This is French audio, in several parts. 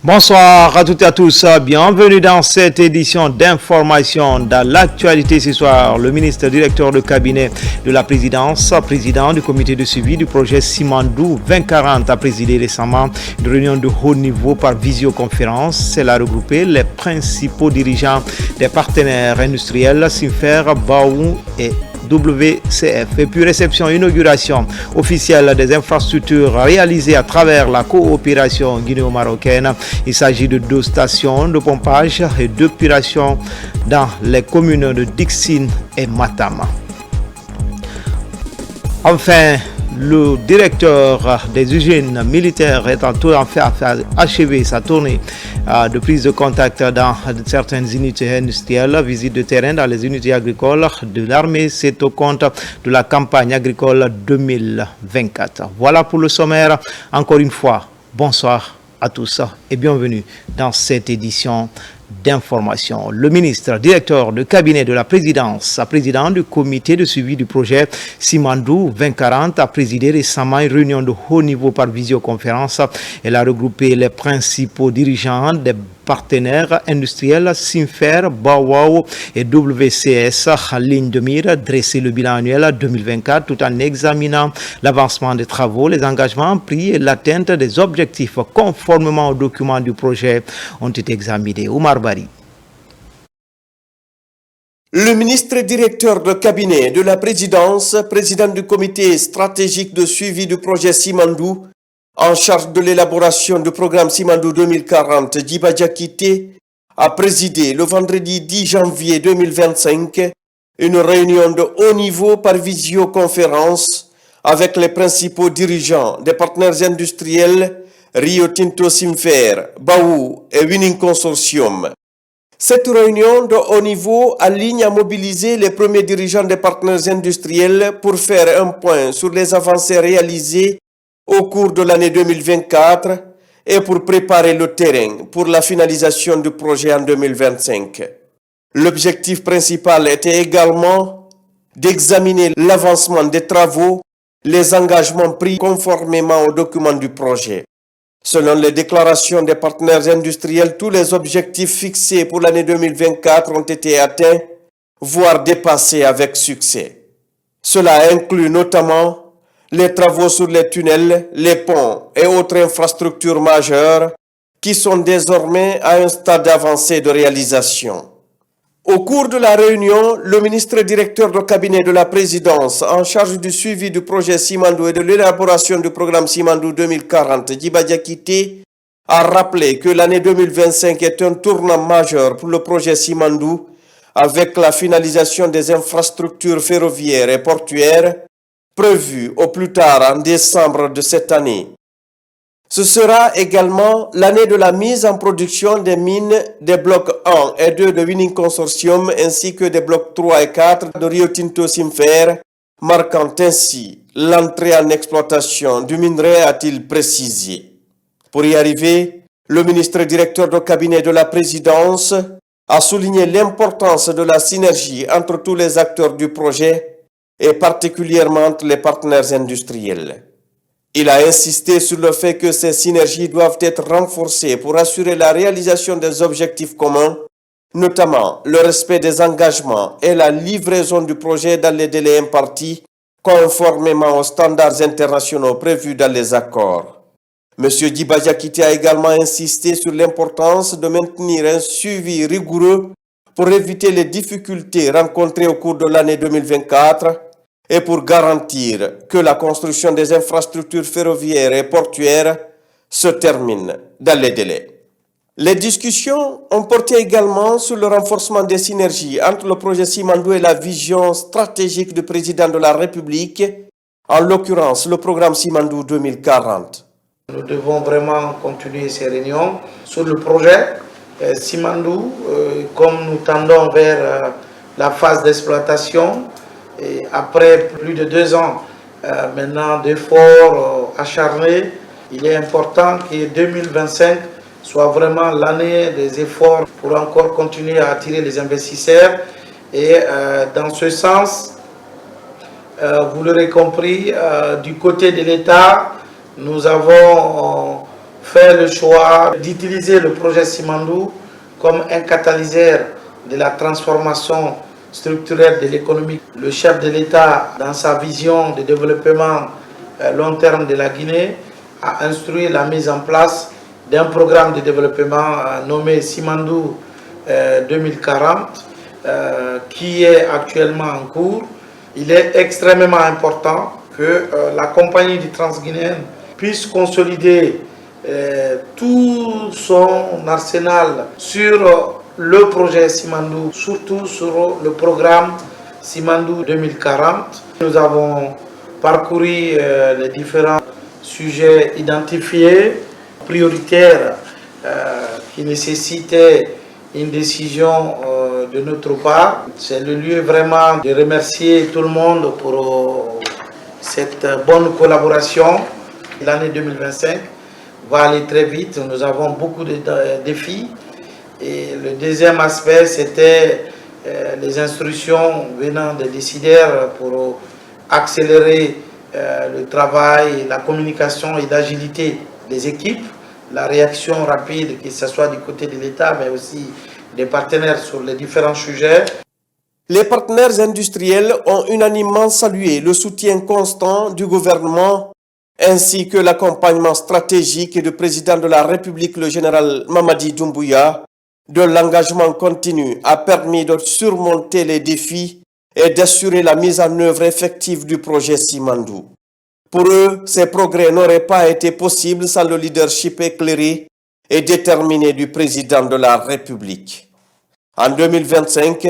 Bonsoir à toutes et à tous, bienvenue dans cette édition d'information. Dans l'actualité ce soir, le ministre directeur de cabinet de la présidence, président du comité de suivi du projet Simandou 2040 a présidé récemment une réunion de haut niveau par visioconférence. Elle a regroupé les principaux dirigeants des partenaires industriels Simfer, Baou et WCF. Et puis réception et inauguration officielle des infrastructures réalisées à travers la coopération guinéo-marocaine. Il s'agit de 2 stations de pompage et d'épuration dans les communes de Dixine et Matama. Enfin, le directeur des usines militaires est en train achever sa tournée de prise de contact dans certaines unités industrielles, visite de terrain dans les unités agricoles de l'armée. C'est au compte de la campagne agricole 2024. Voilà pour le sommaire. Encore une fois, bonsoir à tous et bienvenue dans cette édition d'information. Le ministre directeur de cabinet de la présidence, président du comité de suivi du projet Simandou 2040 a présidé récemment une réunion de haut niveau par visioconférence. Elle a regroupé les principaux dirigeants des partenaires industriels Simfer, Bawao et WCS en ligne de mire, dresser le bilan annuel 2024 tout en examinant l'avancement des travaux, les engagements pris et l'atteinte des objectifs conformément aux documents du projet ont été examinés. Oumar Bari. Le ministre directeur de cabinet de la présidence, président du comité stratégique de suivi du projet Simandou, en charge de l'élaboration du programme Simandou 2040, Djiba Diakité, a présidé le vendredi 10 janvier 2025 une réunion de haut niveau par visioconférence avec les principaux dirigeants des partenaires industriels Rio Tinto Simfer, Baou et Winning Consortium. Cette réunion de haut niveau aligne à mobiliser les premiers dirigeants des partenaires industriels pour faire un point sur les avancées réalisées au cours de l'année 2024 et pour préparer le terrain pour la finalisation du projet en 2025. L'objectif principal était également d'examiner l'avancement des travaux, les engagements pris conformément aux documents du projet. Selon les déclarations des partenaires industriels, tous les objectifs fixés pour l'année 2024 ont été atteints, voire dépassés avec succès. Cela inclut notamment les travaux sur les tunnels, les ponts et autres infrastructures majeures qui sont désormais à un stade avancé de réalisation. Au cours de la réunion, le ministre directeur de cabinet de la présidence en charge du suivi du projet Simandou et de l'élaboration du programme Simandou 2040, Djiba Diakité, a rappelé que l'année 2025 est un tournant majeur pour le projet Simandou avec la finalisation des infrastructures ferroviaires et portuaires prévues au plus tard en décembre de cette année. Ce sera également l'année de la mise en production des mines des blocs 1 et 2 de Winning Consortium ainsi que des blocs 3 et 4 de Rio Tinto Simfer, marquant ainsi l'entrée en exploitation du minerai, a-t-il précisé. Pour y arriver, le ministre directeur de cabinet de la présidence a souligné l'importance de la synergie entre tous les acteurs du projet et particulièrement entre les partenaires industriels. Il a insisté sur le fait que ces synergies doivent être renforcées pour assurer la réalisation des objectifs communs, notamment le respect des engagements et la livraison du projet dans les délais impartis, conformément aux standards internationaux prévus dans les accords. M. Djiba Diakité a également insisté sur l'importance de maintenir un suivi rigoureux pour éviter les difficultés rencontrées au cours de l'année 2024 et pour garantir que la construction des infrastructures ferroviaires et portuaires se termine dans les délais. Les discussions ont porté également sur le renforcement des synergies entre le projet Simandou et la vision stratégique du président de la République, en l'occurrence le programme Simandou 2040. Nous devons vraiment continuer ces réunions sur le projet Simandou, comme nous tendons vers la phase d'exploitation. Et après plus de 2 ans maintenant d'efforts acharnés, il est important que 2025 soit vraiment l'année des efforts pour encore continuer à attirer les investisseurs. Et dans ce sens, vous l'aurez compris, du côté de l'État, nous avons fait le choix d'utiliser le projet Simandou comme un catalyseur de la transformation structurelle de l'économie. Le chef de l'État, dans sa vision de développement long terme de la Guinée, a instruit la mise en place d'un programme de développement nommé Simandou 2040, qui est actuellement en cours. Il est extrêmement important que la compagnie du Transguinéen puisse consolider tout son arsenal sur le projet Simandou, surtout sur le programme Simandou 2040. Nous avons parcouru les différents sujets identifiés, prioritaires, qui nécessitaient une décision de notre part. C'est le lieu vraiment de remercier tout le monde pour cette bonne collaboration. L'année 2025 va aller très vite, nous avons beaucoup de défis. Et le deuxième aspect, c'était les instructions venant des décideurs pour accélérer le travail, la communication et l'agilité des équipes, la réaction rapide, que ce soit du côté de l'État, mais aussi des partenaires sur les différents sujets. Les partenaires industriels ont unanimement salué le soutien constant du gouvernement ainsi que l'accompagnement stratégique du président de la République, le général Mamadi Doumbouya, de l'engagement continu a permis de surmonter les défis et d'assurer la mise en œuvre effective du projet Simandou. Pour eux, ces progrès n'auraient pas été possibles sans le leadership éclairé et déterminé du président de la République. En 2025,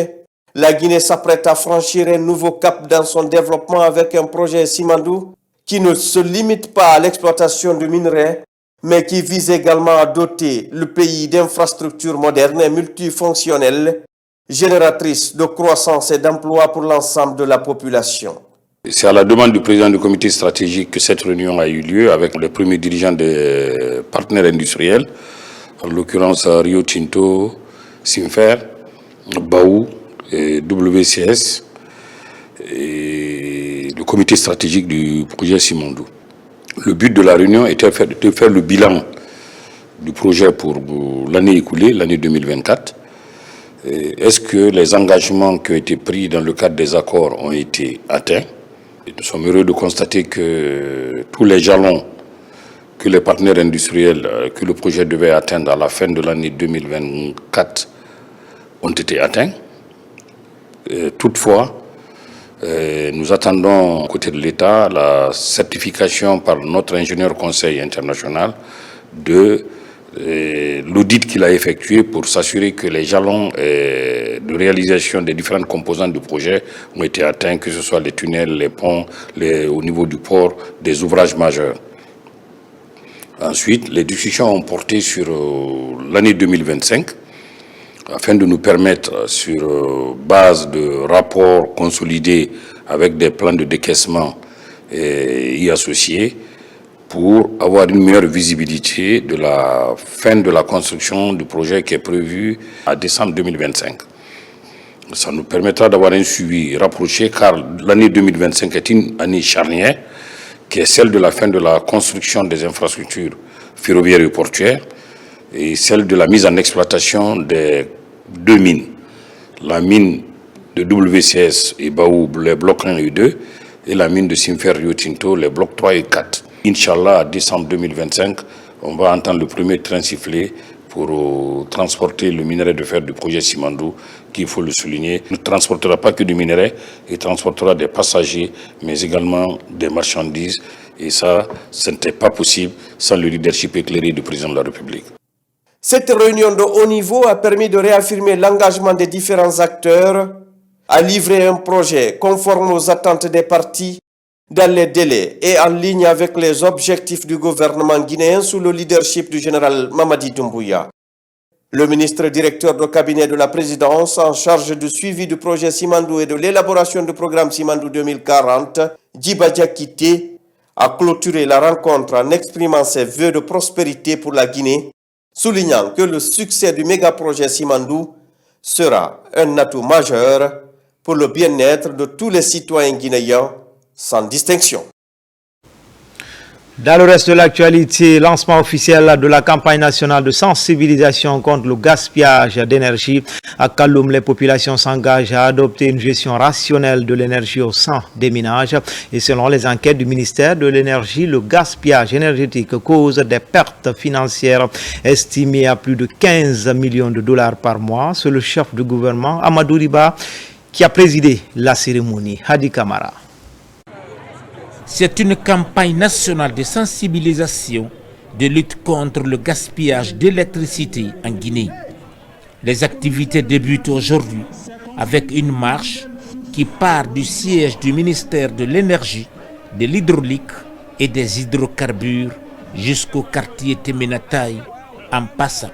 la Guinée s'apprête à franchir un nouveau cap dans son développement avec un projet Simandou qui ne se limite pas à l'exploitation de minerais, mais qui vise également à doter le pays d'infrastructures modernes et multifonctionnelles, génératrices de croissance et d'emplois pour l'ensemble de la population. C'est à la demande du président du comité stratégique que cette réunion a eu lieu avec les premiers dirigeants des partenaires industriels, en l'occurrence Rio Tinto, Simfer, Baou, et WCS et le comité stratégique du projet Simandou. Le but de la réunion était de faire le bilan du projet pour l'année écoulée, l'année 2024. Est-ce que les engagements qui ont été pris dans le cadre des accords ont été atteints? Nous sommes heureux de constater que tous les jalons que les partenaires industriels, que le projet devait atteindre à la fin de l'année 2024 ont été atteints. Toutefois, nous attendons, côté de l'État, la certification par notre ingénieur conseil international de l'audit qu'il a effectué pour s'assurer que les jalons de réalisation des différentes composantes du projet ont été atteints, que ce soit les tunnels, les ponts, au niveau du port, des ouvrages majeurs. Ensuite, les discussions ont porté sur l'année 2025, afin de nous permettre, sur base de rapports consolidés avec des plans de décaissement y associés, pour avoir une meilleure visibilité de la fin de la construction du projet qui est prévu à décembre 2025. Ça nous permettra d'avoir un suivi rapproché, car l'année 2025 est une année charnière, qui est celle de la fin de la construction des infrastructures ferroviaires et portuaires, et celle de la mise en exploitation des deux mines. La mine de WCS et Baou, les blocs 1 et 2, et la mine de Simfer Rio Tinto, les blocs 3 et 4. Inch'Allah, à décembre 2025, on va entendre le premier train siffler pour transporter le minerai de fer du projet Simandou, qui, il faut le souligner, ne transportera pas que du minerai, il transportera des passagers, mais également des marchandises. Et ça, ce n'était pas possible sans le leadership éclairé du président de la République. Cette réunion de haut niveau a permis de réaffirmer l'engagement des différents acteurs à livrer un projet conforme aux attentes des parties dans les délais et en ligne avec les objectifs du gouvernement guinéen sous le leadership du général Mamadi Doumbouya. Le ministre directeur de cabinet de la présidence en charge du suivi du projet Simandou et de l'élaboration du programme Simandou 2040, Djiba Diakité, a clôturé la rencontre en exprimant ses vœux de prospérité pour la Guinée, soulignant que le succès du méga-projet Simandou sera un atout majeur pour le bien-être de tous les citoyens guinéens sans distinction. Dans le reste de l'actualité, lancement officiel de la campagne nationale de sensibilisation contre le gaspillage d'énergie. À Kaloum, les populations s'engagent à adopter une gestion rationnelle de l'énergie au sein des ménages. Et selon les enquêtes du ministère de l'Énergie, le gaspillage énergétique cause des pertes financières estimées à plus de 15 millions de dollars par mois. C'est le chef du gouvernement, Amadou Riba, qui a présidé la cérémonie. Hadi Kamara. C'est une campagne nationale de sensibilisation de lutte contre le gaspillage d'électricité en Guinée. Les activités débutent aujourd'hui avec une marche qui part du siège du ministère de l'Énergie, de l'Hydraulique et des Hydrocarbures jusqu'au quartier Temenataï en passant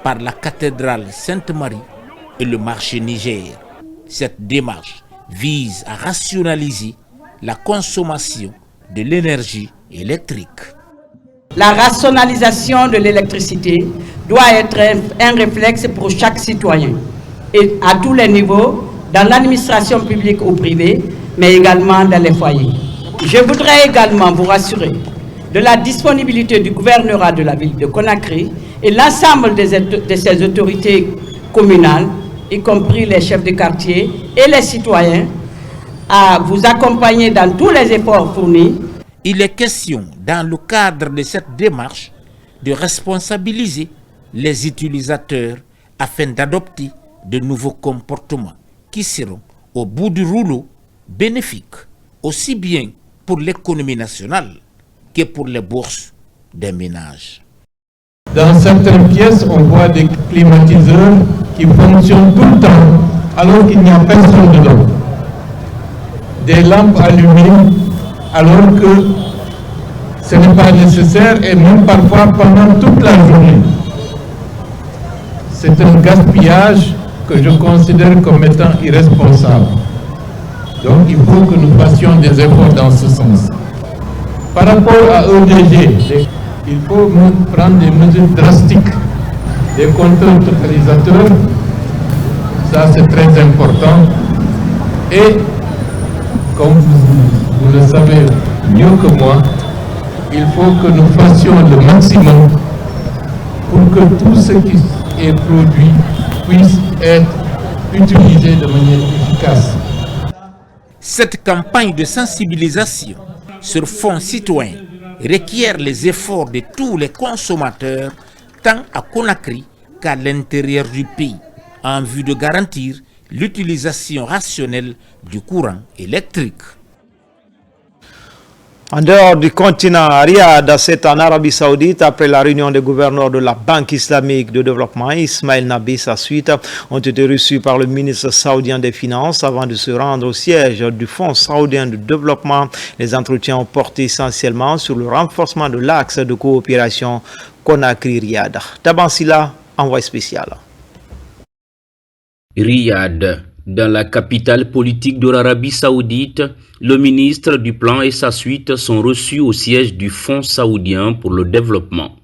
par la cathédrale Sainte-Marie et le marché Niger. Cette démarche vise à rationaliser la consommation de l'énergie électrique. La rationalisation de l'électricité doit être un réflexe pour chaque citoyen et à tous les niveaux, dans l'administration publique ou privée, mais également dans les foyers. Je voudrais également vous rassurer de la disponibilité du gouvernorat de la ville de Conakry et l'ensemble de ses autorités communales, y compris les chefs de quartier et les citoyens, à vous accompagner dans tous les efforts fournis. Il est question, dans le cadre de cette démarche, de responsabiliser les utilisateurs afin d'adopter de nouveaux comportements qui seront, au bout du rouleau, bénéfiques, aussi bien pour l'économie nationale que pour les bourses des ménages. Dans certaines pièces, on voit des climatiseurs qui fonctionnent tout le temps alors qu'il n'y a personne dedans. Des lampes allumées alors que ce n'est pas nécessaire et même parfois pendant toute la journée. C'est un gaspillage que je considère comme étant irresponsable. Donc il faut que nous fassions des efforts dans ce sens. Par rapport à EDG, il faut prendre des mesures drastiques, des compteurs totalisateurs, ça c'est très important. Et comme vous le savez mieux que moi, il faut que nous fassions le maximum pour que tout ce qui est produit puisse être utilisé de manière efficace. Cette campagne de sensibilisation sur fond citoyen requiert les efforts de tous les consommateurs, tant à Conakry qu'à l'intérieur du pays, en vue de garantir l'utilisation rationnelle du courant électrique. En dehors du continent, à Riyad, c'est en Arabie Saoudite, après la réunion des gouverneurs de la Banque islamique de développement, Ismail Nabi, sa suite, ont été reçus par le ministre saoudien des Finances avant de se rendre au siège du Fonds saoudien de développement. Les entretiens ont porté essentiellement sur le renforcement de l'axe de coopération Conakry-Riyad. Tabansila, envoyé spécial. Riyad, dans la capitale politique de l'Arabie Saoudite, le ministre du Plan et sa suite sont reçus au siège du Fonds saoudien pour le développement.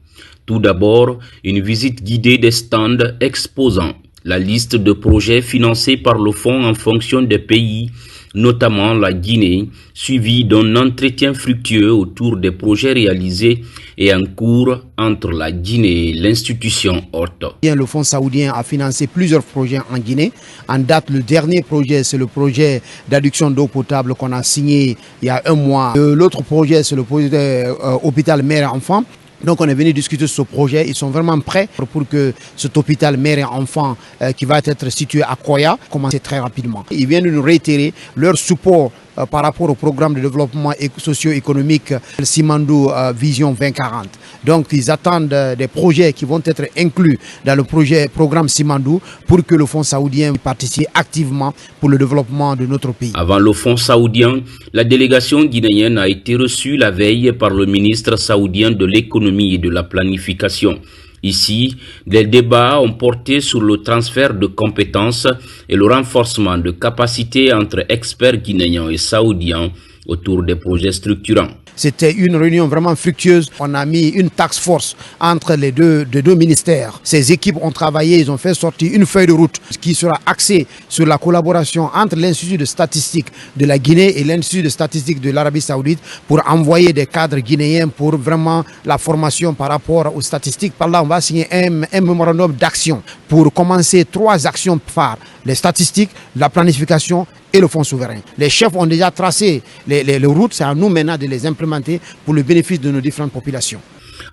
Tout d'abord, une visite guidée des stands exposant la liste de projets financés par le fonds en fonction des pays, notamment la Guinée, suivi d'un entretien fructueux autour des projets réalisés et en cours entre la Guinée et l'institution hôte. Le Fonds saoudien a financé plusieurs projets en Guinée. En date, le dernier projet, c'est le projet d'adduction d'eau potable qu'on a signé il y a un mois. L'autre projet, c'est le projet hôpital mère-enfant. Donc on est venu discuter sur ce projet. Ils sont vraiment prêts pour que cet hôpital mère et enfant qui va être situé à Koya commence très rapidement. Ils viennent nous réitérer leur support par rapport au programme de développement socio-économique Simandou Vision 2040. Donc ils attendent des projets qui vont être inclus dans le programme Simandou pour que le Fonds saoudien participe activement pour le développement de notre pays. Avant le Fonds saoudien, la délégation guinéenne a été reçue la veille par le ministre saoudien de l'économie et de la planification. Ici, les débats ont porté sur le transfert de compétences et le renforcement de capacités entre experts guinéens et saoudiens autour des projets structurants. C'était une réunion vraiment fructueuse. On a mis une task force entre les deux ministères. Ces équipes ont travaillé, ils ont fait sortir une feuille de route qui sera axée sur la collaboration entre l'Institut de statistique de la Guinée et l'Institut de statistique de l'Arabie Saoudite pour envoyer des cadres guinéens pour vraiment la formation par rapport aux statistiques. Par là, on va signer un mémorandum d'action pour commencer 3 actions phares. Les statistiques, la planification et le fonds souverain. Les chefs ont déjà tracé les routes, c'est à nous maintenant de les implémenter pour le bénéfice de nos différentes populations.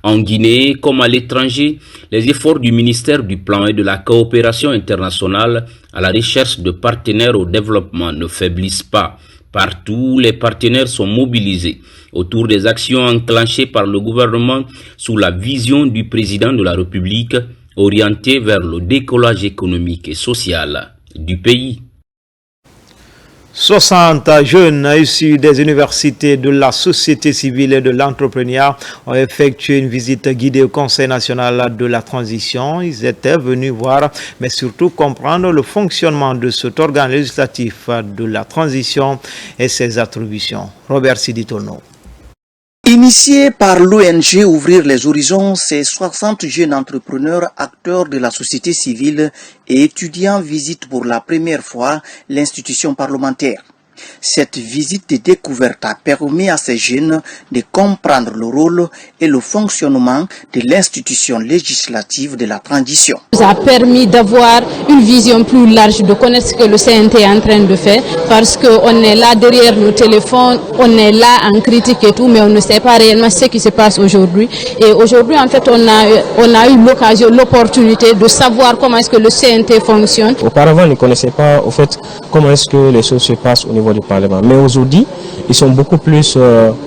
En Guinée, comme à l'étranger, les efforts du ministère du Plan et de la coopération internationale à la recherche de partenaires au développement ne faiblissent pas. Partout, les partenaires sont mobilisés autour des actions enclenchées par le gouvernement sous la vision du président de la République, orientée vers le décollage économique et social du pays. 60 jeunes issus des universités de la société civile et de l'entrepreneuriat ont effectué une visite guidée au Conseil national de la transition. Ils étaient venus voir, mais surtout comprendre le fonctionnement de cet organe législatif de la transition et ses attributions. Robert Siditono. Initié par l'ONG Ouvrir les Horizons, ces 60 jeunes entrepreneurs, acteurs de la société civile et étudiants visitent pour la première fois l'institution parlementaire. Cette visite de découverte a permis à ces jeunes de comprendre le rôle et le fonctionnement de l'institution législative de la transition. Ça a permis d'avoir une vision plus large, de connaître ce que le CNT est en train de faire, parce qu'on est là derrière nos téléphones, on est là en critique et tout, mais on ne sait pas réellement ce qui se passe aujourd'hui. Et aujourd'hui, en fait, on a eu l'occasion, l'opportunité de savoir comment est-ce que le CNT fonctionne. Auparavant, on ne connaissait pas, au fait, comment est-ce que les choses se passent au niveau du Parlement. Mais aujourd'hui, ils sont beaucoup plus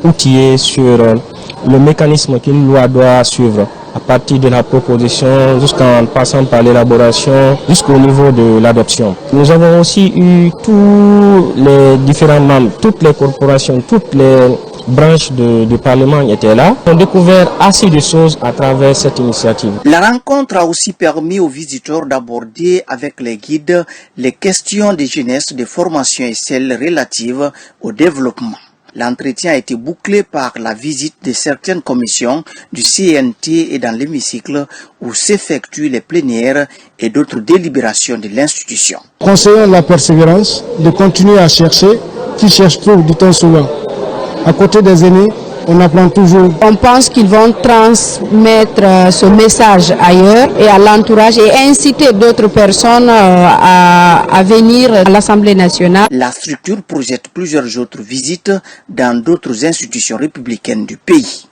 outillés sur le mécanisme qu'une loi doit suivre, à partir de la proposition jusqu'en passant par l'élaboration, jusqu'au niveau de l'adoption. Nous avons aussi eu tous les différents membres, toutes les corporations, toutes les branches du Parlement étaient là. On a découvert assez de choses à travers cette initiative. La rencontre a aussi permis aux visiteurs d'aborder avec les guides les questions de jeunesse, de formation et celles relatives au développement. L'entretien a été bouclé par la visite de certaines commissions du CNT et dans l'hémicycle où s'effectuent les plénières et d'autres délibérations de l'institution. Conseillons la persévérance, de continuer à chercher, qui cherche trouve, dit-on souvent. À côté des aînés, on apprend toujours. On pense qu'ils vont transmettre ce message ailleurs et à l'entourage et inciter d'autres personnes à venir à l'Assemblée nationale. La structure projette plusieurs autres visites dans d'autres institutions républicaines du pays.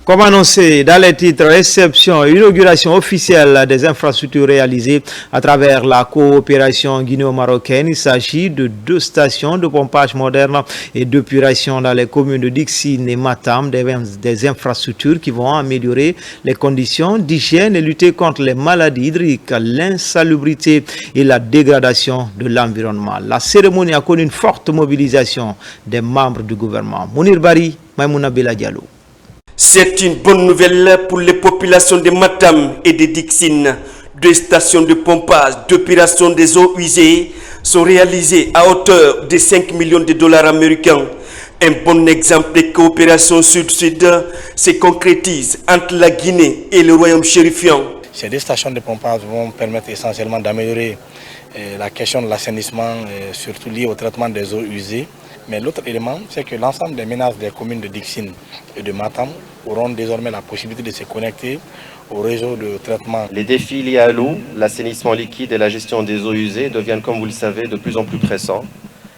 Comme annoncé dans les titres, réception et inauguration officielle des infrastructures réalisées à travers la coopération guinéo-marocaine. Il s'agit de 2 stations de pompage modernes et d'épuration dans les communes de Dixine et Matam, des infrastructures qui vont améliorer les conditions d'hygiène et lutter contre les maladies hydriques, l'insalubrité et la dégradation de l'environnement. La cérémonie a connu une forte mobilisation des membres du gouvernement. Mounir Bari, Maïmouna Bella Diallo. C'est une bonne nouvelle pour les populations de Matam et de Dixine. 2 stations de pompage d'épuration des eaux usées sont réalisées à hauteur de 5 millions de dollars américains. Un bon exemple de coopération sud-sud se concrétise entre la Guinée et le royaume chérifien. Ces 2 stations de pompage vont permettre essentiellement d'améliorer la question de l'assainissement, surtout lié au traitement des eaux usées. Mais l'autre élément, c'est que l'ensemble des ménages des communes de Dixine et de Matam auront désormais la possibilité de se connecter au réseau de traitement. Les défis liés à l'eau, l'assainissement liquide et la gestion des eaux usées deviennent, comme vous le savez, de plus en plus pressants,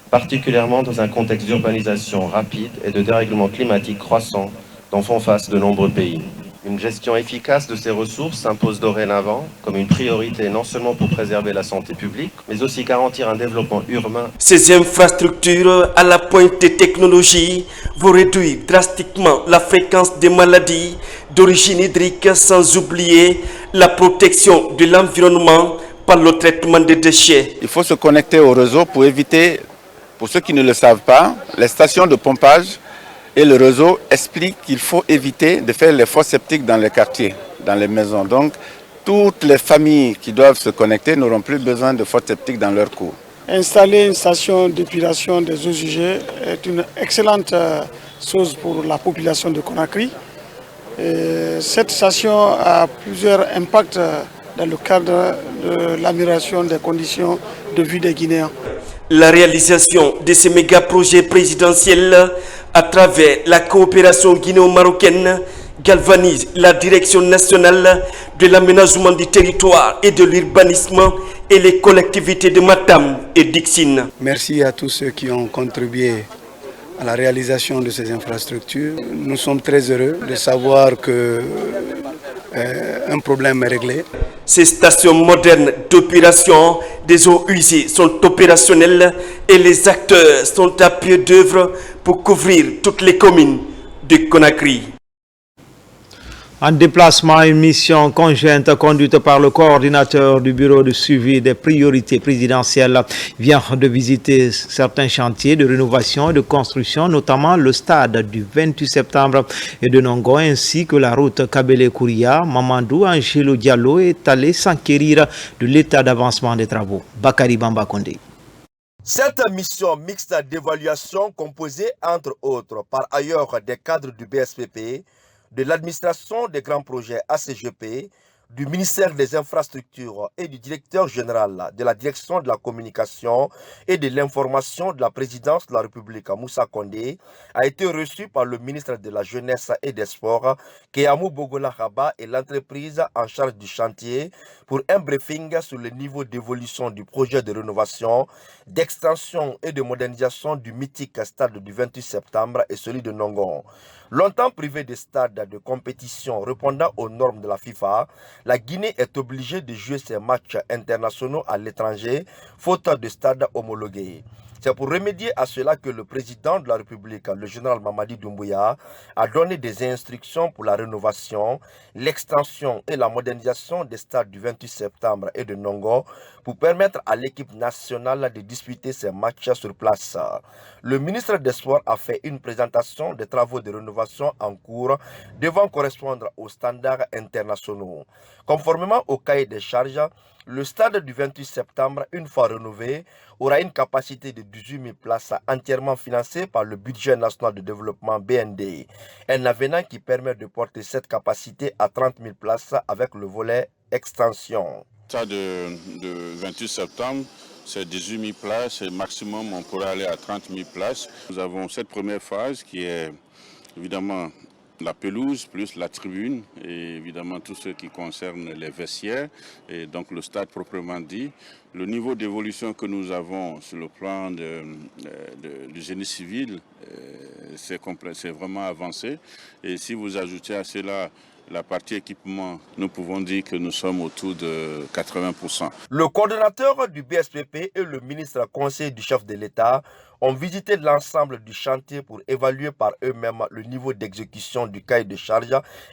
particulièrement dans un contexte d'urbanisation rapide et de dérèglement climatique croissant dont font face de nombreux pays. Une gestion efficace de ces ressources s'impose dorénavant comme une priorité non seulement pour préserver la santé publique, mais aussi garantir un développement urbain. Ces infrastructures à la pointe des technologies vont réduire drastiquement la fréquence des maladies d'origine hydrique sans oublier la protection de l'environnement par le traitement des déchets. Il faut se connecter au réseau pour éviter, pour ceux qui ne le savent pas, les stations de pompage. Et le réseau explique qu'il faut éviter de faire les fosses septiques dans les quartiers, dans les maisons. Donc, toutes les familles qui doivent se connecter n'auront plus besoin de fosses septiques dans leur cours. Installer une station d'épuration des eaux usées est une excellente chose pour la population de Conakry. Cette station a plusieurs impacts dans le cadre de l'amélioration des conditions de vie des Guinéens. La réalisation de ces méga-projets présidentiels à travers la coopération guinéo-marocaine galvanise la direction nationale de l'aménagement du territoire et de l'urbanisme et les collectivités de Matam et Dixine. Merci à tous ceux qui ont contribué à la réalisation de ces infrastructures. Nous sommes très heureux de savoir que un problème est réglé. Ces stations modernes d'épuration des eaux usées sont opérationnelles et les acteurs sont à pied d'œuvre pour couvrir toutes les communes de Conakry. En déplacement, une mission conjointe conduite par le coordinateur du bureau de suivi des priorités présidentielles vient de visiter certains chantiers de rénovation et de construction, notamment le stade du 28 septembre et de Nongo, ainsi que la route Kabele-Kouria. Mamadou Angelo Diallo est allé s'enquérir de l'état d'avancement des travaux. Bakari Bamba Kondé. Cette mission mixte d'évaluation composée entre autres par ailleurs des cadres du BSPP, de l'administration des grands projets ACGP, du ministère des Infrastructures et du directeur général de la direction de la communication et de l'information de la présidence de la République, Moussa Condé, a été reçue par le ministre de la Jeunesse et des Sports, Kéamou Bogola Khaba, et l'entreprise en charge du chantier pour un briefing sur le niveau d'évolution du projet de rénovation, d'extension et de modernisation du mythique stade du 28 septembre et celui de Nongon. Longtemps privé de stades de compétition répondant aux normes de la FIFA, la Guinée est obligée de jouer ses matchs internationaux à l'étranger, faute de stades homologués. C'est pour remédier à cela que le président de la République, le général Mamadi Doumbouya, a donné des instructions pour la rénovation, l'extension et la modernisation des stades du 28 septembre et de Nongo pour permettre à l'équipe nationale de disputer ses matchs sur place. Le ministre des Sports a fait une présentation des travaux de rénovation en cours devant correspondre aux standards internationaux. Conformément au cahier des charges, le stade du 28 septembre, une fois rénové, aura une capacité de 18 000 places entièrement financée par le budget national de développement BND. Un avenant qui permet de porter cette capacité à 30 000 places avec le volet extension. Le stade de 28 septembre, c'est 18 000 places et maximum on pourrait aller à 30 000 places. Nous avons cette première phase qui est évidemment la pelouse plus la tribune et évidemment tout ce qui concerne les vestiaires et donc le stade proprement dit. Le niveau d'évolution que nous avons sur le plan du génie civil, c'est vraiment avancé. Et si vous ajoutez à cela la partie équipement, nous pouvons dire que nous sommes autour de 80%. Le coordonnateur du BSPP et le ministre conseiller du chef de l'État ont visité l'ensemble du chantier pour évaluer par eux-mêmes le niveau d'exécution du cahier de charge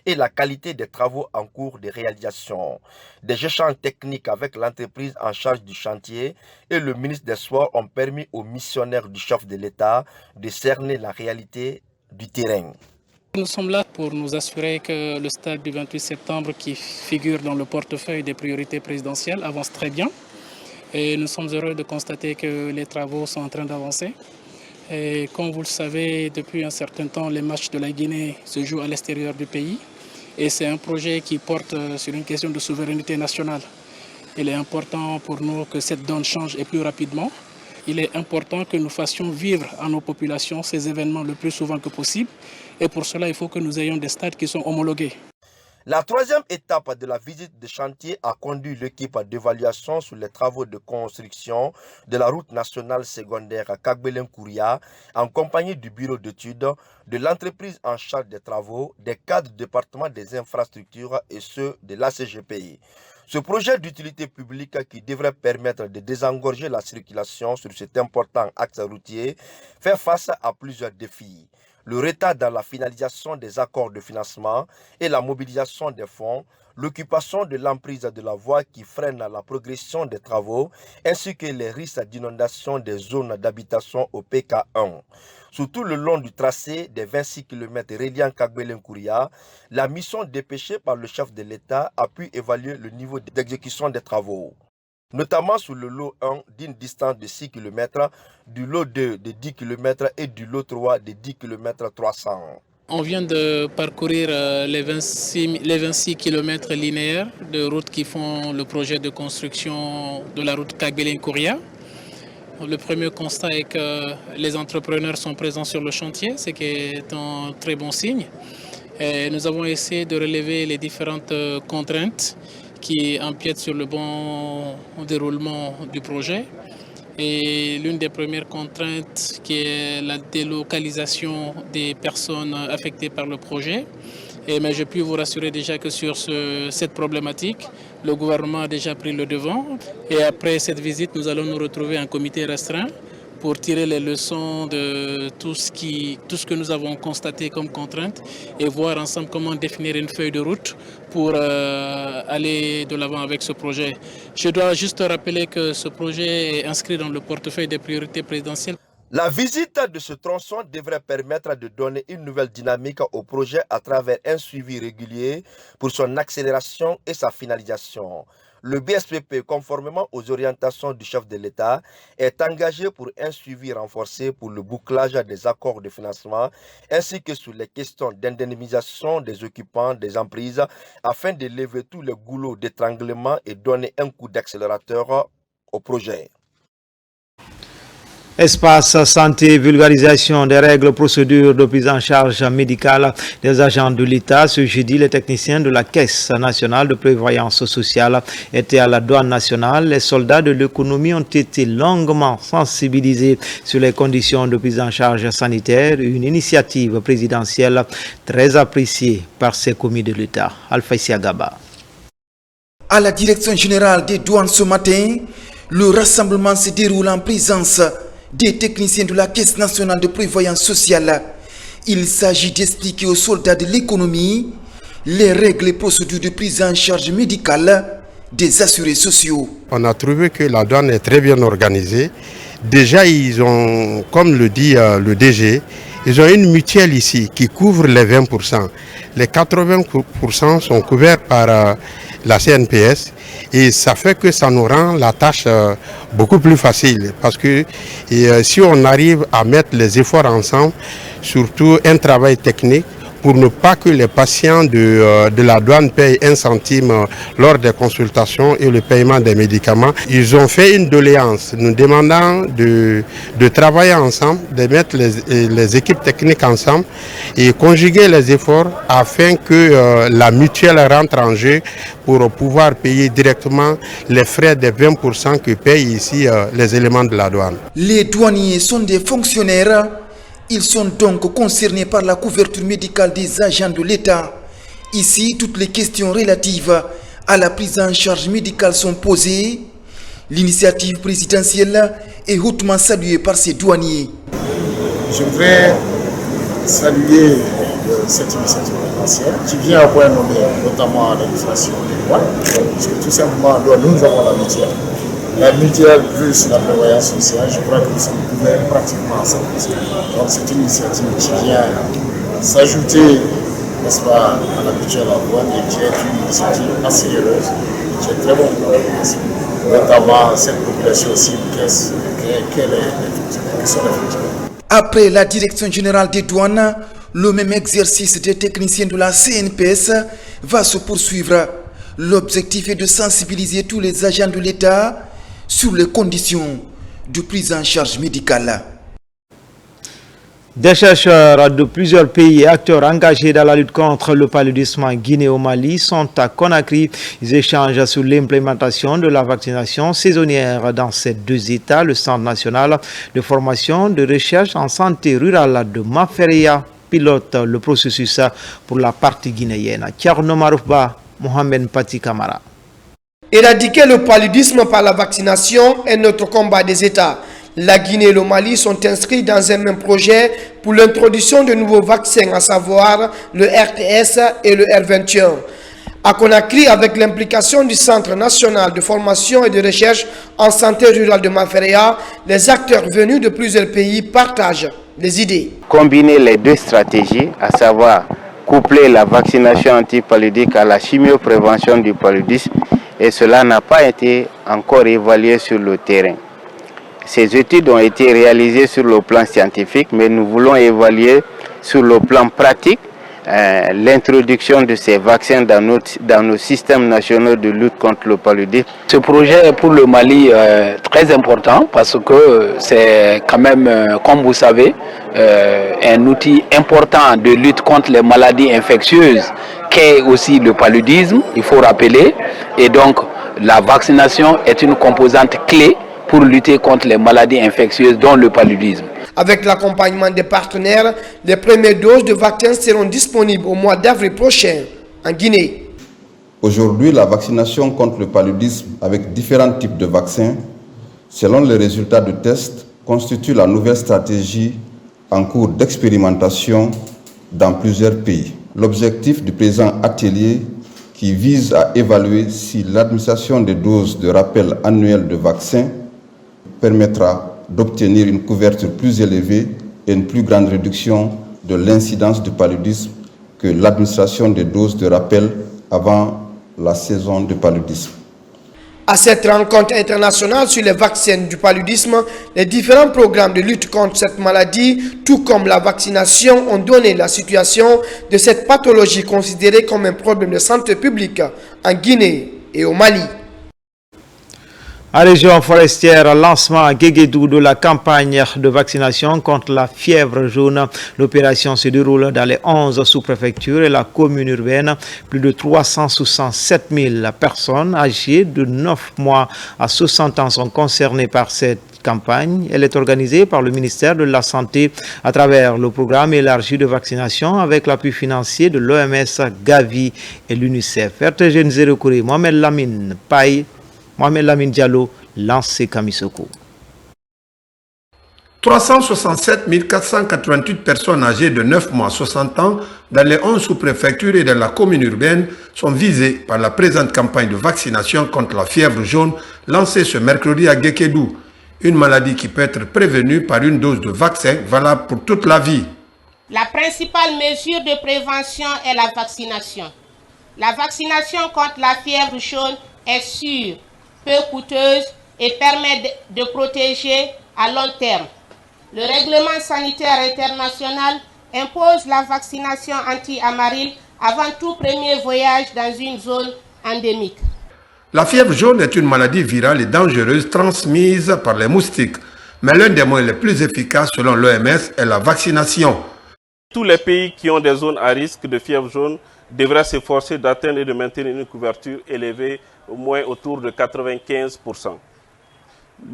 et la qualité des travaux en cours de réalisation. Des échanges techniques avec l'entreprise en charge du chantier et le ministre des Sports ont permis aux missionnaires du chef de l'État de cerner la réalité du terrain. Nous sommes là pour nous assurer que le stade du 28 septembre qui figure dans le portefeuille des priorités présidentielles avance très bien. Et nous sommes heureux de constater que les travaux sont en train d'avancer. Et comme vous le savez, depuis un certain temps, les matchs de la Guinée se jouent à l'extérieur du pays. Et c'est un projet qui porte sur une question de souveraineté nationale. Il est important pour nous que cette donne change et plus rapidement. Il est important que nous fassions vivre à nos populations ces événements le plus souvent que possible. Et pour cela, il faut que nous ayons des stades qui sont homologués. La troisième étape de la visite de chantier a conduit l'équipe d'évaluation sur les travaux de construction de la route nationale secondaire à Kagbelen-Kouria en compagnie du bureau d'études, de l'entreprise en charge des travaux, des cadres du département des infrastructures et ceux de l'ACGPI. Ce projet d'utilité publique qui devrait permettre de désengorger la circulation sur cet important axe routier fait face à plusieurs défis. Le retard dans la finalisation des accords de financement et la mobilisation des fonds, l'occupation de l'emprise de la voie qui freine la progression des travaux, ainsi que les risques d'inondation des zones d'habitation au PK1. Surtout le long du tracé des 26 km reliant Kagbelen-Kouria, la mission dépêchée par le chef de l'État a pu évaluer le niveau d'exécution des travaux. notamment sur le lot 1 d'une distance de 6 km, du lot 2 de 10 km et du lot 3 de 10 km 300. On vient de parcourir les 26 km linéaires de routes qui font le projet de construction de la route Kagbelen-Kouria. Le premier constat est que les entrepreneurs sont présents sur le chantier, ce qui est un très bon signe. Et nous avons essayé de relever les différentes contraintes qui empiètent sur le bon déroulement du projet. Et l'une des premières contraintes qui est la délocalisation des personnes affectées par le projet. Mais je puis vous rassurer déjà que sur cette problématique, le gouvernement a déjà pris le devant. Et après cette visite, nous allons nous retrouver en comité restreint pour tirer les leçons de tout ce que nous avons constaté comme contrainte et voir ensemble comment définir une feuille de route pour aller de l'avant avec ce projet. Je dois juste rappeler que ce projet est inscrit dans le portefeuille des priorités présidentielles. La visite de ce tronçon devrait permettre de donner une nouvelle dynamique au projet à travers un suivi régulier pour son accélération et sa finalisation. Le BSPP, conformément aux orientations du chef de l'État, est engagé pour un suivi renforcé pour le bouclage des accords de financement ainsi que sur les questions d'indemnisation des occupants des emprises afin de lever tous les goulots d'étranglement et donner un coup d'accélérateur au projet. Espace santé, vulgarisation des règles, procédures de prise en charge médicale des agents de l'État. Ce jeudi, les techniciens de la Caisse nationale de prévoyance sociale étaient à la douane nationale. Les soldats de l'économie ont été longuement sensibilisés sur les conditions de prise en charge sanitaire. Une initiative présidentielle très appréciée par ces commis de l'État. Alpha Gaba. À la direction générale des douanes ce matin, le rassemblement se déroule en présence des techniciens de la Caisse nationale de prévoyance sociale. Il s'agit d'expliquer aux soldats de l'économie les règles et procédures de prise en charge médicale des assurés sociaux. On a trouvé que la douane est très bien organisée. Déjà, ils ont, comme le dit le DG, ils ont une mutuelle ici qui couvre les 20%. Les 80% sont couverts par la CNPS et ça fait que ça nous rend la tâche beaucoup plus facile parce que si on arrive à mettre les efforts ensemble, surtout un travail technique, pour ne pas que les patients de la douane payent 1 centime lors des consultations et le paiement des médicaments. Ils ont fait une doléance nous demandant de travailler ensemble, de mettre les équipes techniques ensemble et conjuguer les efforts afin que la mutuelle rentre en jeu pour pouvoir payer directement les frais des 20% que payent ici les éléments de la douane. Les douaniers sont des fonctionnaires. Ils sont donc concernés par la couverture médicale des agents de l'État. Ici, toutes les questions relatives à la prise en charge médicale sont posées. L'initiative présidentielle est hautement saluée par ces douaniers. Je voudrais saluer cette initiative présidentielle qui vient à point nommé notamment à l'administration des douanes, parce que tout simplement, nous avons la mutuelle. La mutuelle plus la prévoyance sociale, je crois que nous sommes couverts pratiquement à 100%. Donc c'est une initiative qui vient s'ajouter, n'est-ce pas, à la mutuelle en douane et qui est une initiative assez heureuse, qui est très bonne pour la population. Notamment cette population aussi qui sont les fonctionnaires. Après la direction générale des douanes, le même exercice des techniciens de la CNPS va se poursuivre. L'objectif est de sensibiliser tous les agents de l'État sur les conditions de prise en charge médicale. Des chercheurs de plusieurs pays et acteurs engagés dans la lutte contre le paludisme en Guinée et au Mali sont à Conakry. Ils échangent sur l'implémentation de la vaccination saisonnière dans ces deux États. Le Centre national de formation de recherche en santé rurale de Mafereya pilote le processus pour la partie guinéenne. Thierno Maroufba, Mohamed Pati Kamara. Éradiquer le paludisme par la vaccination est notre combat des États. La Guinée et le Mali sont inscrits dans un même projet pour l'introduction de nouveaux vaccins, à savoir le RTS et le R21. À Conakry, avec l'implication du Centre national de formation et de recherche en santé rurale de Mafereya, les acteurs venus de plusieurs pays partagent des idées. Combiner les deux stratégies, à savoir coupler la vaccination antipaludique à la chimioprévention du paludisme et cela n'a pas été encore évalué sur le terrain. Ces études ont été réalisées sur le plan scientifique, mais nous voulons évaluer sur le plan pratique l'introduction de ces vaccins dans nos systèmes nationaux de lutte contre le paludisme. Ce projet est pour le Mali très important parce que c'est quand même, comme vous savez, un outil important de lutte contre les maladies infectieuses qu'est aussi le paludisme, il faut rappeler. Et donc la vaccination est une composante clé pour lutter contre les maladies infectieuses dont le paludisme. Avec l'accompagnement des partenaires, les premières doses de vaccins seront disponibles au mois d'avril prochain en Guinée. Aujourd'hui, la vaccination contre le paludisme avec différents types de vaccins, selon les résultats de tests, constitue la nouvelle stratégie en cours d'expérimentation dans plusieurs pays. L'objectif du présent atelier qui vise à évaluer si l'administration des doses de rappel annuel de vaccins permettra d'obtenir une couverture plus élevée et une plus grande réduction de l'incidence du paludisme que l'administration des doses de rappel avant la saison du paludisme. À cette rencontre internationale sur les vaccins du paludisme, les différents programmes de lutte contre cette maladie, tout comme la vaccination, ont donné la situation de cette pathologie considérée comme un problème de santé publique en Guinée et au Mali. À région forestière, lancement à Guéguédou de la campagne de vaccination contre la fièvre jaune. L'opération se déroule dans les 11 sous-préfectures et la commune urbaine. Plus de 367 000 personnes âgées de 9 mois à 60 ans sont concernées par cette campagne. Elle est organisée par le ministère de la Santé à travers le programme élargi de vaccination avec l'appui financier de l'OMS, Gavi et l'UNICEF. RTG Nzérekouré, Mohamed Lamine Diallo, lancé Kamisoko. 367 488 personnes âgées de 9 mois à 60 ans dans les 11 sous-préfectures et dans la commune urbaine sont visées par la présente campagne de vaccination contre la fièvre jaune lancée ce mercredi à Guéguédou, une maladie qui peut être prévenue par une dose de vaccin valable pour toute la vie. La principale mesure de prévention est la vaccination. La vaccination contre la fièvre jaune est sûre, peu coûteuse et permet de protéger à long terme. Le règlement sanitaire international impose la vaccination anti-amaryle avant tout premier voyage dans une zone endémique. La fièvre jaune est une maladie virale et dangereuse transmise par les moustiques, mais l'un des moyens les plus efficaces selon l'OMS est la vaccination. Tous les pays qui ont des zones à risque de fièvre jaune devraient s'efforcer d'atteindre et de maintenir une couverture élevée au moins autour de 95%.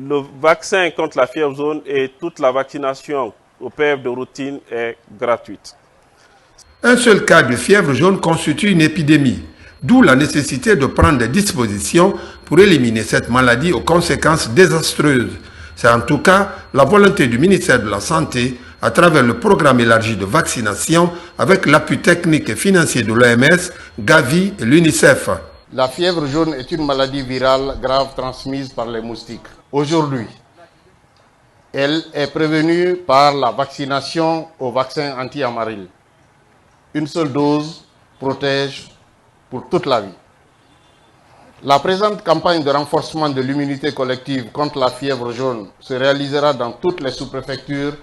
Le vaccin contre la fièvre jaune et toute la vaccination au PF de routine est gratuite. Un seul cas de fièvre jaune constitue une épidémie, d'où la nécessité de prendre des dispositions pour éliminer cette maladie aux conséquences désastreuses. C'est en tout cas la volonté du ministère de la Santé à travers le programme élargi de vaccination avec l'appui technique et financier de l'OMS, Gavi et l'UNICEF. La fièvre jaune est une maladie virale grave transmise par les moustiques. Aujourd'hui, elle est prévenue par la vaccination au vaccin anti-amaryle. Une seule dose protège pour toute la vie. La présente campagne de renforcement de l'immunité collective contre la fièvre jaune se réalisera dans toutes les sous-préfectures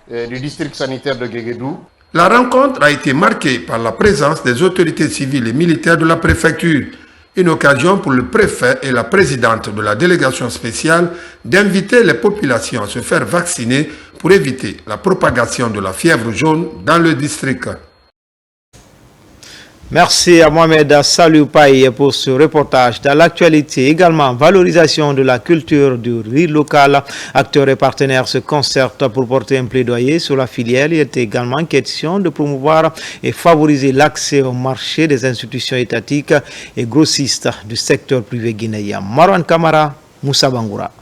du district sanitaire de Guéguédou. La rencontre a été marquée par la présence des autorités civiles et militaires de la préfecture. Une occasion pour le préfet et la présidente de la délégation spéciale d'inviter les populations à se faire vacciner pour éviter la propagation de la fièvre jaune dans le district. Merci à Mohamed Salou Paye pour ce reportage. Dans l'actualité également, valorisation de la culture du riz local. Acteurs et partenaires se concertent pour porter un plaidoyer sur la filière. Il est également question de promouvoir et favoriser l'accès au marché des institutions étatiques et grossistes du secteur privé guinéen. Marwan Kamara, Moussa Bangoura.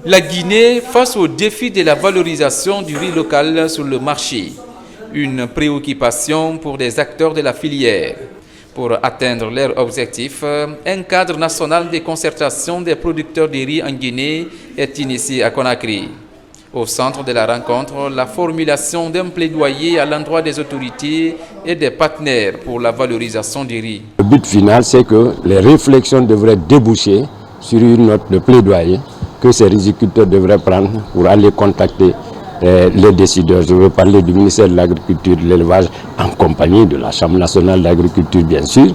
La Guinée face au défi de la valorisation du riz local sur le marché. Une préoccupation pour les acteurs de la filière. Pour atteindre leur objectif, un cadre national de concertation des producteurs de riz en Guinée est initié à Conakry. Au centre de la rencontre, la formulation d'un plaidoyer à l'endroit des autorités et des partenaires pour la valorisation du riz. Le but final, c'est que les réflexions devraient déboucher sur une note de plaidoyer que ces riziculteurs devraient prendre pour aller contacter les décideurs. Je veux parler du ministère de l'Agriculture et de l'Élevage en compagnie de la Chambre nationale d'agriculture, bien sûr.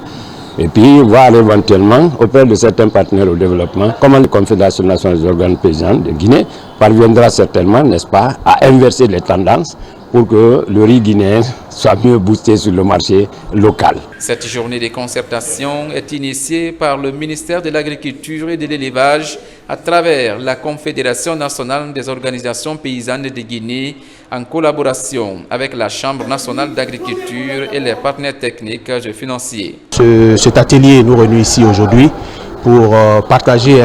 Et puis voir éventuellement auprès de certains partenaires au développement comment la Confédération nationale des organes paysans de Guinée parviendra certainement, n'est-ce pas, à inverser les tendances pour que le riz guinéen soit mieux boosté sur le marché local. Cette journée de concertation est initiée par le ministère de l'Agriculture et de l'Élevage à travers la Confédération nationale des organisations paysannes de Guinée en collaboration avec la Chambre nationale d'agriculture et les partenaires techniques et financiers. Cet atelier nous réunit ici aujourd'hui pour partager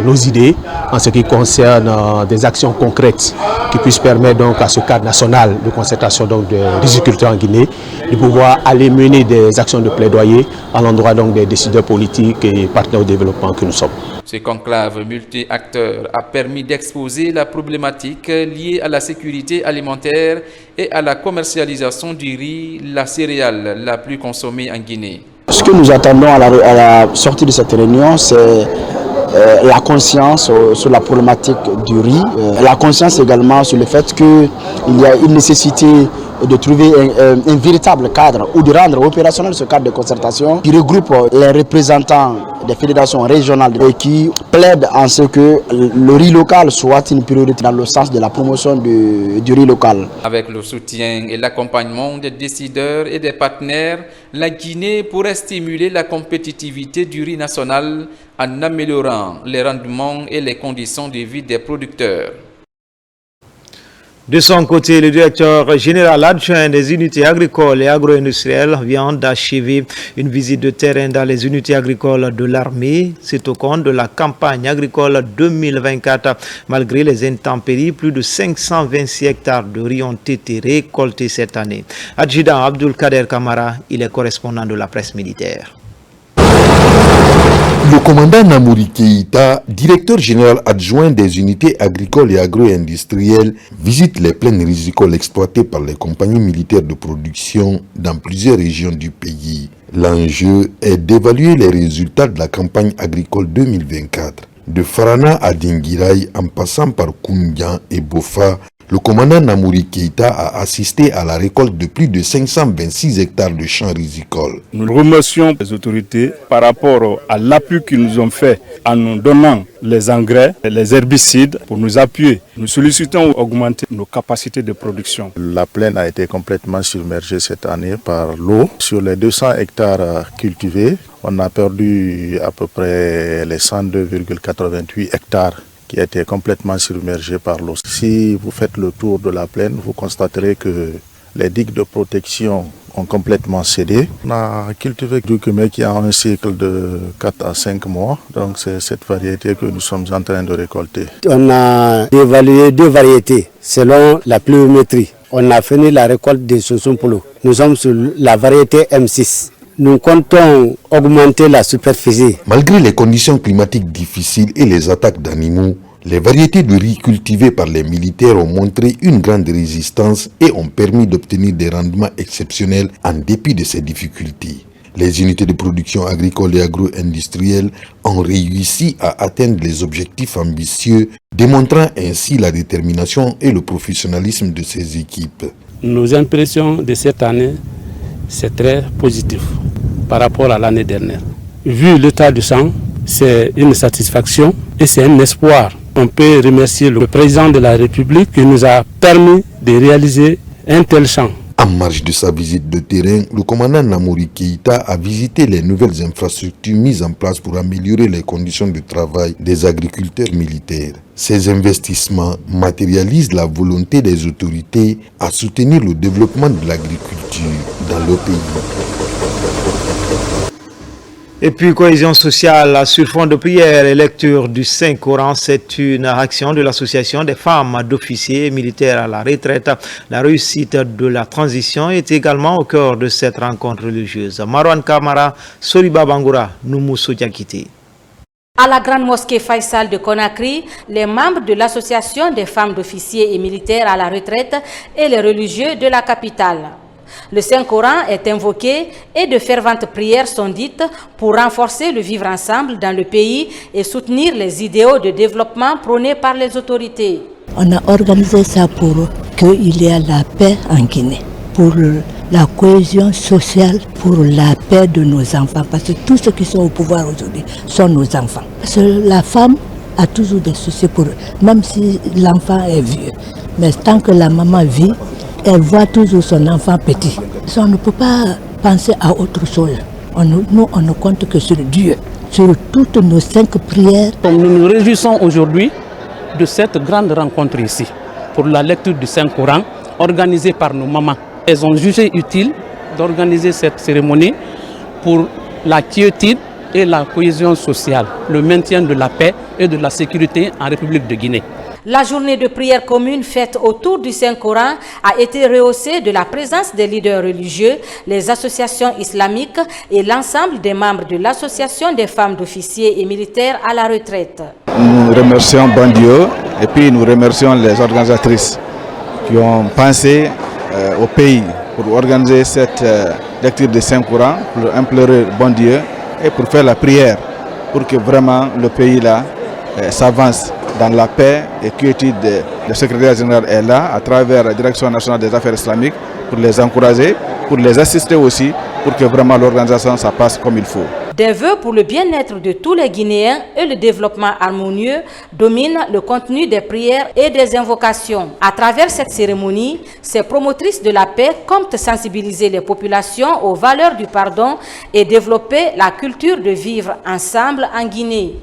nos idées en ce qui concerne des actions concrètes qui puissent permettre donc à ce cadre national de concertation donc des riziculteurs en Guinée de pouvoir aller mener des actions de plaidoyer à l'endroit donc des décideurs politiques et partenaires au développement que nous sommes. Ce conclave multi-acteurs a permis d'exposer la problématique liée à la sécurité alimentaire et à la commercialisation du riz, la céréale la plus consommée en Guinée. Ce que nous attendons à la sortie de cette réunion, c'est la conscience sur la problématique du riz, la conscience également sur le fait qu'il y a une nécessité de trouver un véritable cadre ou de rendre opérationnel ce cadre de concertation qui regroupe les représentants des fédérations régionales et qui plaident en ce que le riz local soit une priorité dans le sens de la promotion du riz local. Avec le soutien et l'accompagnement des décideurs et des partenaires, la Guinée pourrait stimuler la compétitivité du riz national en améliorant les rendements et les conditions de vie des producteurs. De son côté, le directeur général adjoint des unités agricoles et agro-industrielles vient d'achever une visite de terrain dans les unités agricoles de l'armée. C'est au compte de la campagne agricole 2024. Malgré les intempéries, plus de 526 hectares de riz ont été récoltés cette année. Adjudant Abdul Kader Kamara, il est correspondant de la presse militaire. Le commandant Namouri Keïta, directeur général adjoint des unités agricoles et agro-industrielles, visite les plaines rizicoles exploitées par les compagnies militaires de production dans plusieurs régions du pays. L'enjeu est d'évaluer les résultats de la campagne agricole 2024. De Farana à Dinguiraï, en passant par Koundian et Bofa, le commandant Namouri Keïta a assisté à la récolte de plus de 526 hectares de champs rizicoles. Nous remercions les autorités par rapport à l'appui qu'ils nous ont fait en nous donnant les engrais, les herbicides pour nous appuyer. Nous sollicitons augmenter nos capacités de production. La plaine a été complètement submergée cette année par l'eau. Sur les 200 hectares cultivés, on a perdu à peu près les 102,88 hectares qui a été complètement submergé par l'eau. Si vous faites le tour de la plaine, vous constaterez que les digues de protection ont complètement cédé. On a cultivé du cumé qui a un cycle de 4 à 5 mois. Donc c'est cette variété que nous sommes en train de récolter. On a évalué 2 variétés selon la pluviométrie. On a fini la récolte de Sosompolo. Nous sommes sur la variété M6. Nous comptons augmenter la superficie. Malgré les conditions climatiques difficiles et les attaques d'animaux, les variétés de riz cultivées par les militaires ont montré une grande résistance et ont permis d'obtenir des rendements exceptionnels en dépit de ces difficultés. Les unités de production agricole et agro-industrielle ont réussi à atteindre les objectifs ambitieux, démontrant ainsi la détermination et le professionnalisme de ces équipes. Nos impressions de cette année, c'est très positif par rapport à l'année dernière. Vu l'état du champ, c'est une satisfaction et c'est un espoir. On peut remercier le président de la République qui nous a permis de réaliser un tel champ. En marge de sa visite de terrain, le commandant Namouri Keïta a visité les nouvelles infrastructures mises en place pour améliorer les conditions de travail des agriculteurs militaires. Ces investissements matérialisent la volonté des autorités à soutenir le développement de l'agriculture dans le pays. Et puis, cohésion sociale sur fond de prière et lecture du Saint-Coran, c'est une action de l'association des femmes d'officiers militaires à la retraite. La réussite de la transition est également au cœur de cette rencontre religieuse. Marwan Kamara, Soliba Bangoura, Noumousso Diakité. À la grande mosquée Faisal de Conakry, les membres de l'association des femmes d'officiers et militaires à la retraite et les religieux de la capitale. Le Saint-Coran est invoqué et de ferventes prières sont dites pour renforcer le vivre ensemble dans le pays et soutenir les idéaux de développement prônés par les autorités. On a organisé ça pour qu'il y ait la paix en Guinée, pour la cohésion sociale, pour la paix de nos enfants, parce que tous ceux qui sont au pouvoir aujourd'hui sont nos enfants. Parce que la femme a toujours des soucis pour eux, même si l'enfant est vieux. Mais tant que la maman vit, elle voit toujours son enfant petit. On ne peut pas penser à autre chose. Nous, on ne compte que sur Dieu, sur toutes nos 5 prières. Nous nous réjouissons aujourd'hui de cette grande rencontre ici, pour la lecture du Saint-Coran, organisée par nos mamans. Elles ont jugé utile d'organiser cette cérémonie pour la quiétude et la cohésion sociale, le maintien de la paix et de la sécurité en République de Guinée. La journée de prière commune faite autour du Saint-Coran a été rehaussée de la présence des leaders religieux, les associations islamiques et l'ensemble des membres de l'association des femmes d'officiers et militaires à la retraite. Nous remercions bon Dieu et puis nous remercions les organisatrices qui ont pensé au pays pour organiser cette lecture du Saint-Coran, pour implorer bon Dieu et pour faire la prière pour que vraiment le pays là s'avance dans la paix et quiétude. Le secrétaire général est là à travers la Direction nationale des affaires islamiques pour les encourager, pour les assister aussi, pour que vraiment l'organisation ça passe comme il faut. Des vœux pour le bien-être de tous les Guinéens et le développement harmonieux dominent le contenu des prières et des invocations. À travers cette cérémonie, ces promotrices de la paix comptent sensibiliser les populations aux valeurs du pardon et développer la culture de vivre ensemble en Guinée.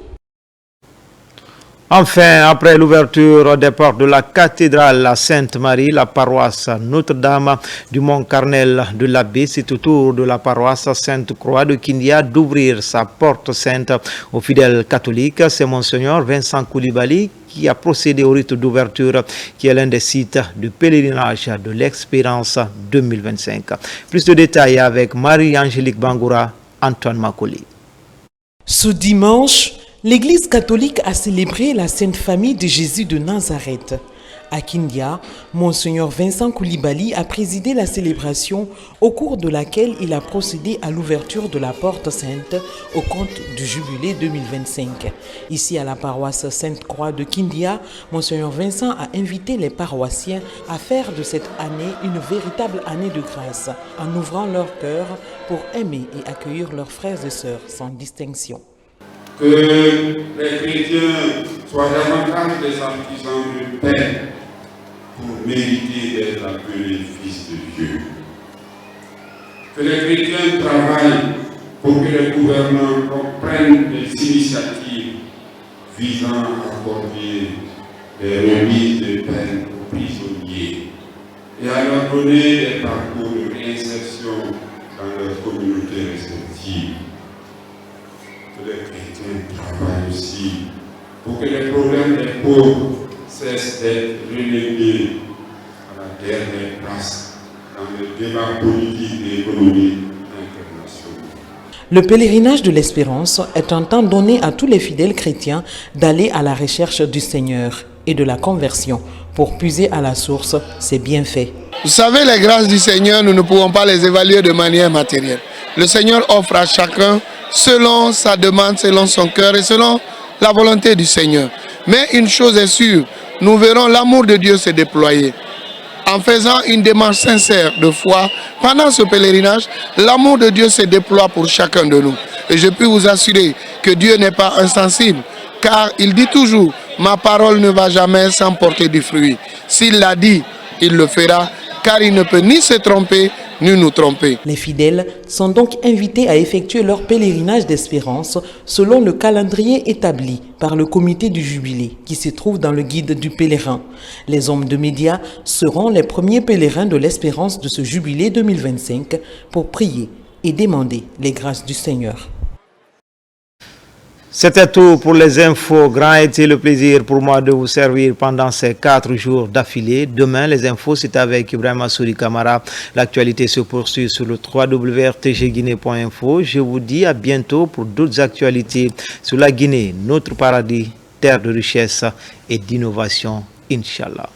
Enfin, après l'ouverture des portes de la cathédrale à Sainte-Marie, la paroisse Notre-Dame du Mont-Carmel de l'Abbé, c'est au tour de la paroisse Sainte-Croix de Kindia d'ouvrir sa porte sainte aux fidèles catholiques. C'est Monseigneur Vincent Koulibaly qui a procédé au rite d'ouverture, qui est l'un des sites de pèlerinage de l'Espérance 2025. Plus de détails avec Marie-Angélique Bangoura, Antoine Makoli. Ce dimanche, l'Église catholique a célébré la Sainte Famille de Jésus de Nazareth. À Kindia, Monseigneur Vincent Koulibaly a présidé la célébration au cours de laquelle il a procédé à l'ouverture de la Porte Sainte au compte du Jubilé 2025. Ici à la paroisse Sainte-Croix de Kindia, Monseigneur Vincent a invité les paroissiens à faire de cette année une véritable année de grâce, en ouvrant leur cœur pour aimer et accueillir leurs frères et sœurs sans distinction. Que les chrétiens soient davantage des artisans de paix pour mériter d'être appelés fils de Dieu. Que les chrétiens travaillent pour que les gouvernants prennent des initiatives visant à accorder des remises de peine aux prisonniers et à leur donner des parcours de réinsertion dans leurs communautés respectives. Que les chrétiens travaillent aussi pour que les problèmes des pauvres cessent d'être relégués à la dernière place dans les débats politiques et économiques internationaux. Le pèlerinage de l'Espérance est un temps donné à tous les fidèles chrétiens d'aller à la recherche du Seigneur et de la conversion pour puiser à la source ses bienfaits. Vous savez, les grâces du Seigneur, nous ne pouvons pas les évaluer de manière matérielle. Le Seigneur offre à chacun selon sa demande, selon son cœur et selon la volonté du Seigneur. Mais une chose est sûre, nous verrons l'amour de Dieu se déployer. En faisant une démarche sincère de foi, pendant ce pèlerinage, l'amour de Dieu se déploie pour chacun de nous. Et je peux vous assurer que Dieu n'est pas insensible, car il dit toujours, ma parole ne va jamais sans porter du fruit. S'il l'a dit, il le fera, car il ne peut ni se tromper, ni nous tromper. Les fidèles sont donc invités à effectuer leur pèlerinage d'espérance selon le calendrier établi par le comité du Jubilé qui se trouve dans le guide du pèlerin. Les hommes de médias seront les premiers pèlerins de l'espérance de ce Jubilé 2025 pour prier et demander les grâces du Seigneur. C'était tout pour les infos. Grand a été le plaisir pour moi de vous servir pendant ces 4 jours d'affilée. Demain, les infos, c'est avec Ibrahima Souri Kamara. L'actualité se poursuit sur le www.rtgguinée.info. Je vous dis à bientôt pour d'autres actualités sur la Guinée, notre paradis, terre de richesse et d'innovation, Inch'Allah.